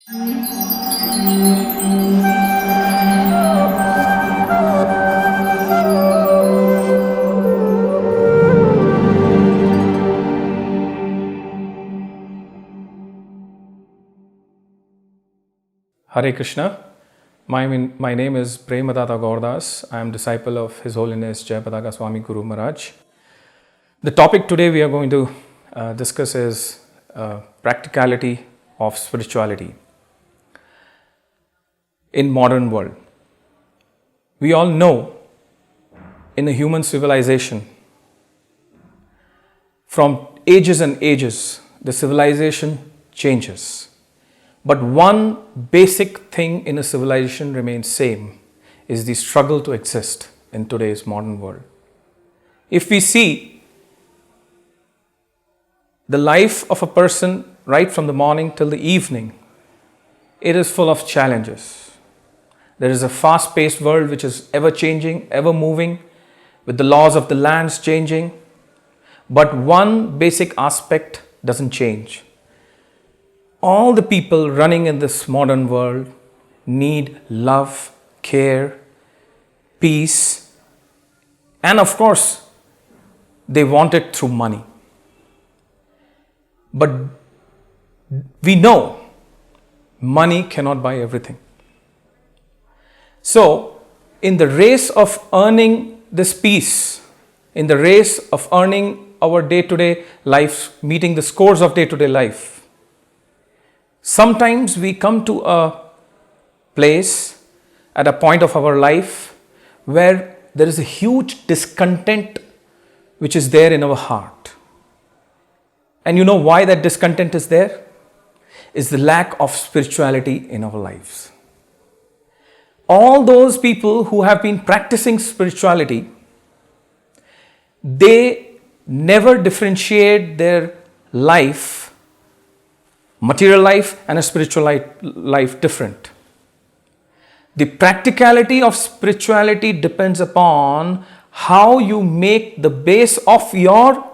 Hare Krishna. My name is Premdata gaur. I am disciple of His Holiness Jayapataga Swami Guru Maharaj. The topic today we are going to discuss is practicality of spirituality in modern world. We all know in a human civilization, from ages and ages, the civilization changes. But one basic thing in a civilization remains same, is the struggle to exist in today's modern world. If we see the life of a person right from the morning till the evening, it is full of challenges. There is a fast-paced world which is ever changing, ever moving, with the laws of the lands changing. But one basic aspect doesn't change. All the people running in this modern world need love, care, peace, and of course, they want it through money. But we know money cannot buy everything. So, in the race of earning this peace, in the race of earning our day-to-day life, meeting the scores of day-to-day life, sometimes we come to a place at a point of our life where there is a huge discontent which is there in our heart. And you know why that discontent is there? Is the lack of spirituality in our lives. All those people who have been practicing spirituality, they never differentiate their life, material life and a spiritual life different. The practicality of spirituality depends upon how you make the base of your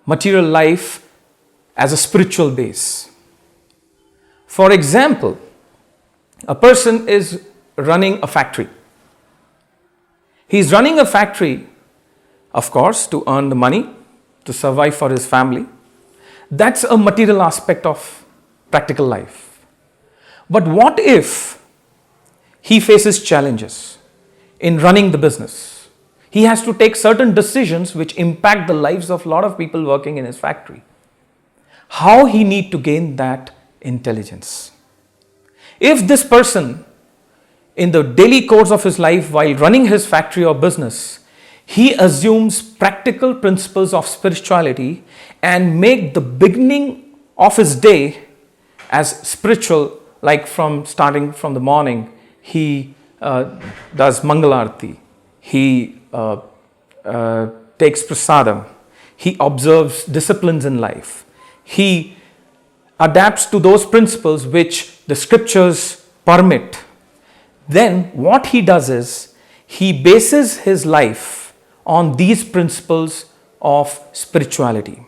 material life as a spiritual base. For example, a person is running a factory. He is running a factory, of course, to earn the money, to survive for his family. That's a material aspect of practical life. But what if he faces challenges in running the business? He has to take certain decisions which impact the lives of a lot of people working in his factory. How he need to gain that intelligence? If this person, in the daily course of his life while running his factory or business, he assumes practical principles of spirituality and make the beginning of his day as spiritual, like from starting from the morning, he does Mangalarti, he takes prasadam, he observes disciplines in life, he adapts to those principles which the scriptures permit. Then what he does is, he bases his life on these principles of spirituality.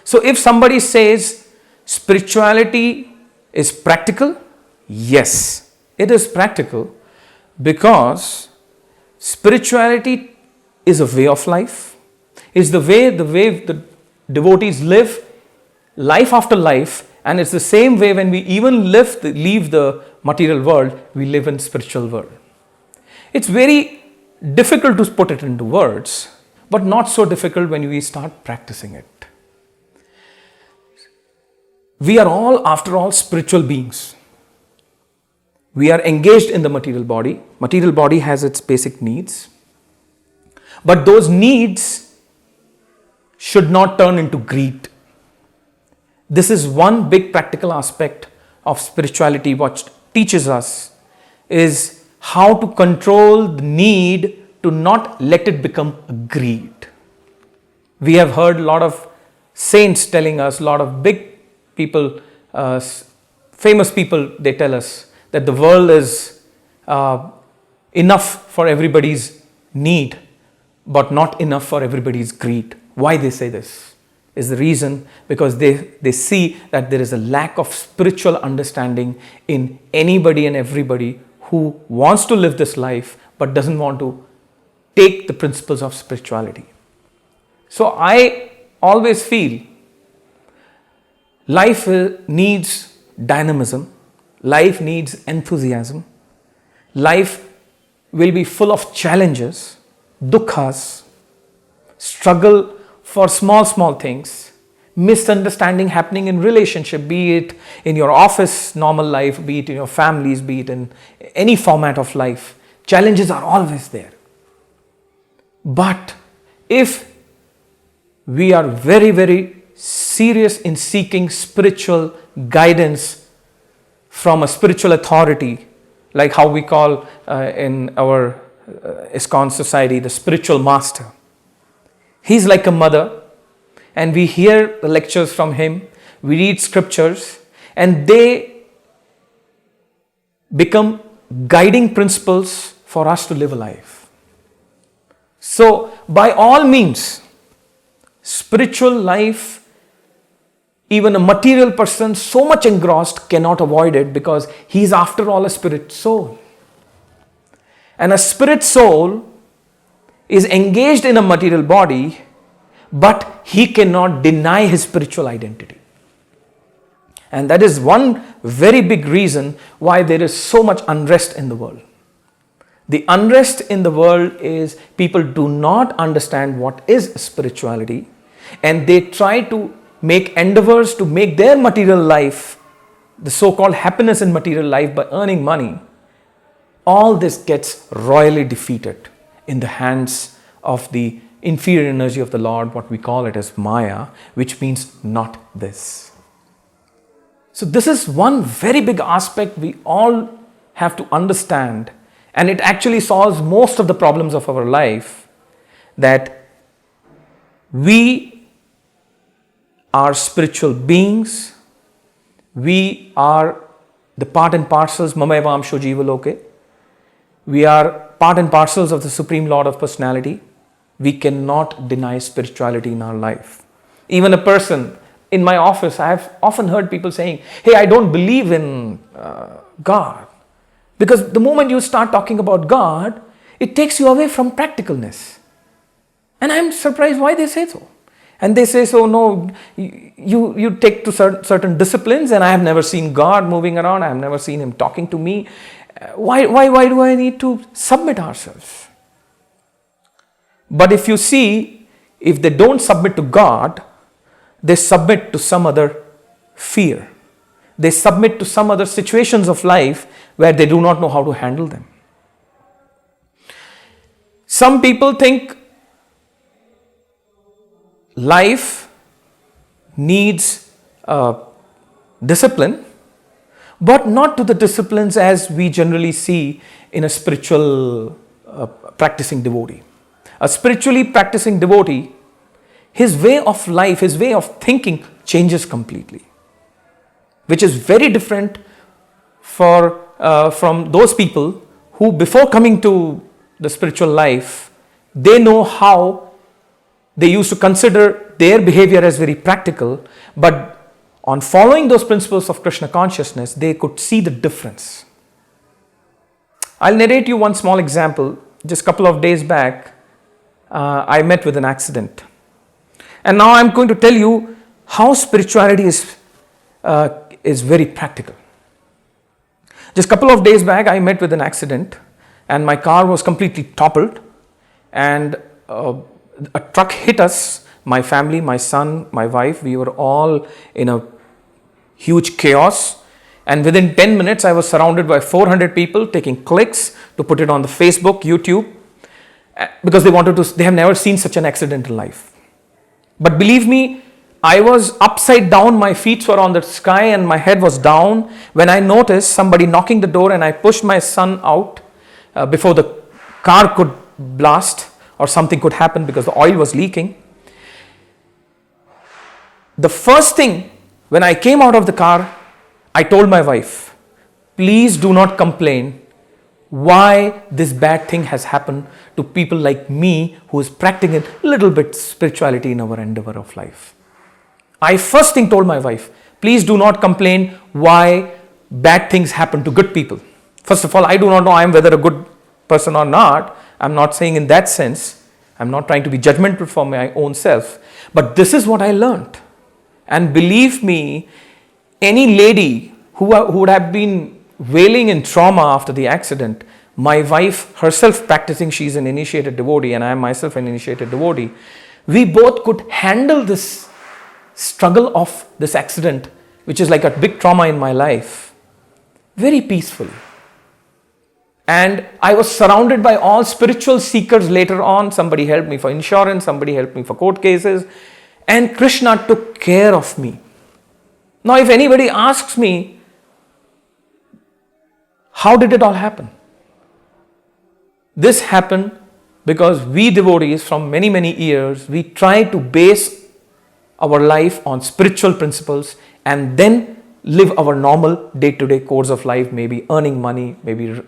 So if somebody says spirituality is practical, yes, it is practical, because spirituality is a way of life, is the way the devotees live life after life, and it's the same way when we even leave the material world, we live in spiritual world. It's very difficult to put it into words, but not so difficult when we start practicing it. We are all, after all, spiritual beings. We are engaged in the material body. Material body has its basic needs. But those needs should not turn into greed. This is one big practical aspect of spirituality which teaches us, is how to control the need to not let it become a greed. We have heard a lot of saints telling us, a lot of big people, famous people, they tell us that the world is enough for everybody's need, but not enough for everybody's greed. Why they say this? is the reason, because they see that there is a lack of spiritual understanding in anybody and everybody who wants to live this life but doesn't want to take the principles of spirituality. So I always feel life needs dynamism, life needs enthusiasm, life will be full of challenges, dukkhas, struggle for small things, misunderstanding happening in relationship, be it in your office normal life, be it in your families, be it in any format of life. Challenges are always there. But if we are very, very serious in seeking spiritual guidance from a spiritual authority, like how we call in our ISKCON society the spiritual master. He's like a mother, and we hear the lectures from him, we read scriptures, and they become guiding principles for us to live a life. So, by all means, spiritual life, even a material person so much engrossed cannot avoid it, because he is after all a spirit soul. And a spirit soul is engaged in a material body, but he cannot deny his spiritual identity. And that is one very big reason why there is so much unrest in the world. The unrest in the world is people do not understand what is spirituality, and they try to make endeavors to make their material life, the so-called happiness in material life, by earning money. All this gets royally defeated in the hands of the inferior energy of the Lord, what we call it as Maya, which means not this. So this is one very big aspect we all have to understand, and it actually solves most of the problems of our life, that we are spiritual beings, we are the part and parcels, Mamayavamsho Jiva Loke, we are part and parcels of the Supreme Lord of Personality. We cannot deny spirituality in our life. Even a person in my office, I have often heard people saying, hey, I don't believe in God. Because the moment you start talking about God, it takes you away from practicalness. And I'm surprised why they say so. And they say, so no, you take to certain disciplines, and I have never seen God moving around, I have never seen him talking to me. Why do I need to submit ourselves? But if you see, if they don't submit to God, they submit to some other fear. They submit to some other situations of life where they do not know how to handle them. Some people think life needs discipline, but not to the disciplines as we generally see in a spiritual practicing devotee. A spiritually practicing devotee, his way of life, his way of thinking changes completely, which is very different from those people who, before coming to the spiritual life, they know how they used to consider their behavior as very practical, but on following those principles of Krishna consciousness, they could see the difference. I'll narrate you one small example. Just a couple of days back, I met with an accident. And now I'm going to tell you how spirituality is very practical. Just a couple of days back, I met with an accident, and my car was completely toppled, and a truck hit us, my family, my son, my wife. We were all in a huge chaos, and within 10 minutes, I was surrounded by 400 people taking clicks to put it on the Facebook, YouTube, because they have never seen such an accident in life. But believe me, I was upside down, my feet were on the sky and my head was down when I noticed somebody knocking the door, and I pushed my son out before the car could blast or something could happen because the oil was leaking. The first thing, when I came out of the car, I told my wife, please do not complain why this bad thing has happened to people like me who is practicing a little bit spirituality in our endeavor of life. I first thing told my wife, please do not complain why bad things happen to good people. First of all, I do not know I am whether a good person or not. I'm not saying in that sense. I'm not trying to be judgmental for my own self. But this is what I learned. And believe me, any lady who would have been wailing in trauma after the accident, my wife herself practicing, she's an initiated devotee and I am myself an initiated devotee, we both could handle this struggle of this accident, which is like a big trauma in my life, very peacefully. And I was surrounded by all spiritual seekers later on. Somebody helped me for insurance, somebody helped me for court cases, and Krishna took care of me. Now, if anybody asks me, how did it all happen? This happened because we devotees from many, many years, we try to base our life on spiritual principles and then live our normal day-to-day course of life, maybe earning money, maybe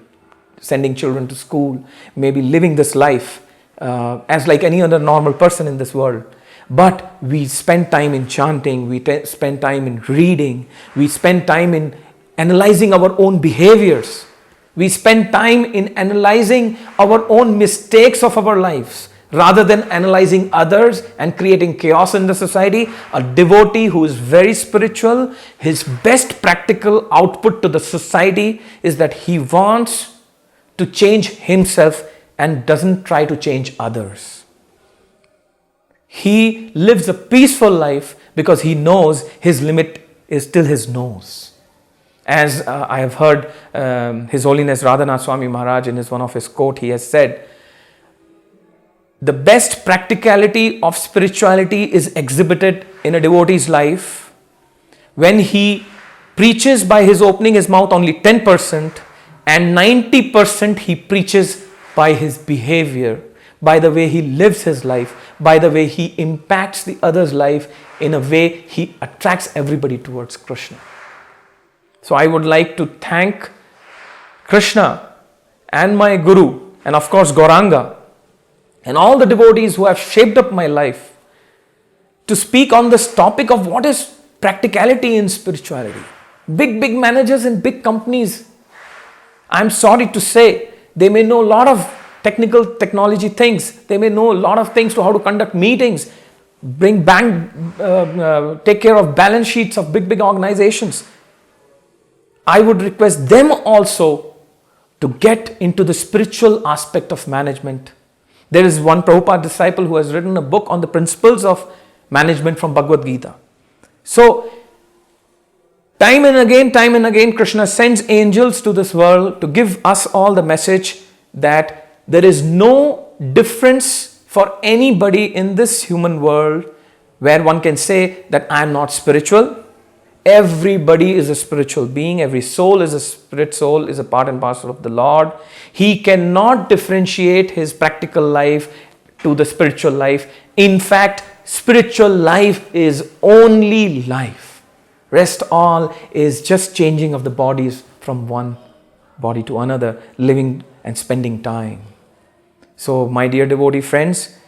sending children to school, maybe living this life as like any other normal person in this world. But we spend time in chanting, we spend time in reading, we spend time in analyzing our own behaviors. We spend time in analyzing our own mistakes of our lives rather than analyzing others and creating chaos in the society. A devotee who is very spiritual, his best practical output to the society is that he wants to change himself and doesn't try to change others. He lives a peaceful life because he knows his limit is till his nose. As I have heard His Holiness Radhanath Swami Maharaj in one of his quote, he has said, the best practicality of spirituality is exhibited in a devotee's life when he preaches by his opening his mouth only 10% and 90% he preaches by his behavior, by the way he lives his life, by the way he impacts the other's life in a way he attracts everybody towards Krishna. So I would like to thank Krishna and my Guru and of course Gauranga and all the devotees who have shaped up my life to speak on this topic of what is practicality in spirituality. Big managers in big companies, I'm sorry to say, they may know a lot of technology things. They may know a lot of things to how to conduct meetings, take care of balance sheets of big organizations. I would request them also to get into the spiritual aspect of management. There is one Prabhupada disciple who has written a book on the principles of management from Bhagavad Gita. So, time and again, Krishna sends angels to this world to give us all the message that there is no difference for anybody in this human world where one can say that I am not spiritual. Everybody is a spiritual being. Every soul is a spirit soul, is a part and parcel of the Lord. He cannot differentiate his practical life to the spiritual life. In fact, spiritual life is only life. Rest all is just changing of the bodies from one body to another, living and spending time. So, my dear devotee friends,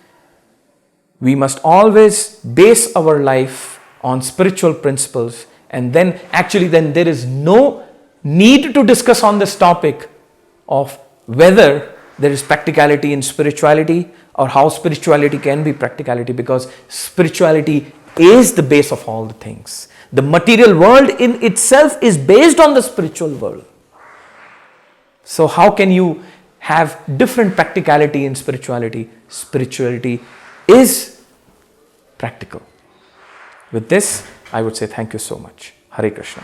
we must always base our life on spiritual principles, and then there is no need to discuss on this topic of whether there is practicality in spirituality or how spirituality can be practicality, because spirituality is the base of all the things. The material world in itself is based on the spiritual world. So how can you have different practicality in spirituality? Spirituality is practical. With this, I would say thank you so much. Hare Krishna.